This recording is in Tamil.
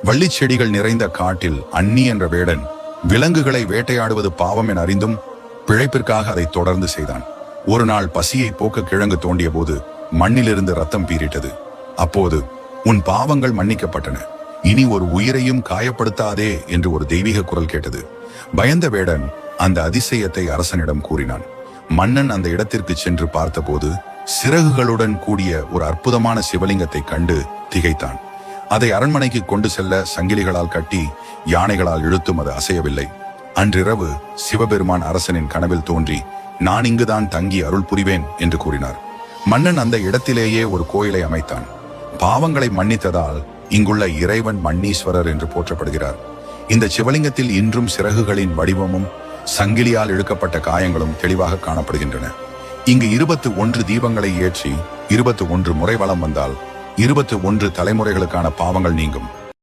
வள்ளிச் செடிகள் நிறைந்த காட்டில் அன்னி என்ற வேடன் விலங்குகளை வேட்டையாடுவது பாவம் என அறிந்தும் பிழைப்பிற்காக அதை தொடர்ந்து செய்தான். ஒரு நாள் பசியை போக்க கிழங்கு தோண்டிய போது மண்ணிலிருந்து ரத்தம் பீரிட்டது. அப்போது, உன் பாவங்கள் மன்னிக்கப்பட்டன, இனி ஒரு உயிரையும் காயப்படுத்தாதே என்று ஒரு தெய்வீக குரல் கேட்டது. பயந்த வேடன் அந்த அதிசயத்தை அரசனிடம் கூறினான். மன்னன் அந்த இடத்திற்கு சென்று பார்த்தபோது சிறகுகளுடன் கூடிய ஒரு அற்புதமான சிவலிங்கத்தை கண்டு திகைத்தான். அதை அரண்மனைக்கு கொண்டு செல்ல சங்கிலிகளால் கட்டி யானைகளால் இழுத்தும் அது அசையவில்லை. அன்றிரவு சிவபெருமான் அரசனின் கனவில் தோன்றி, நான் இங்குதான் தங்கி அருள் புரிவேன் என்று கூறினார். மன்னன் அந்த இடத்திலேயே ஒரு கோயிலை அமைத்தான். பாவங்களை மன்னித்ததால் இங்குள்ள இறைவன் மன்னீஸ்வரர் என்று போற்றப்படுகிறார். இந்த சிவலிங்கத்தில் இன்றும் சிறகுகளின் வடிவமும் சங்கிலியால் இழுக்கப்பட்ட காயங்களும் தெளிவாக காணப்படுகின்றன. இங்கு 21 தீபங்களை ஏற்றி 21 முறை வலம் வந்தால் 21 தலைமுறைகளுக்கான பாவங்கள் நீங்கும்.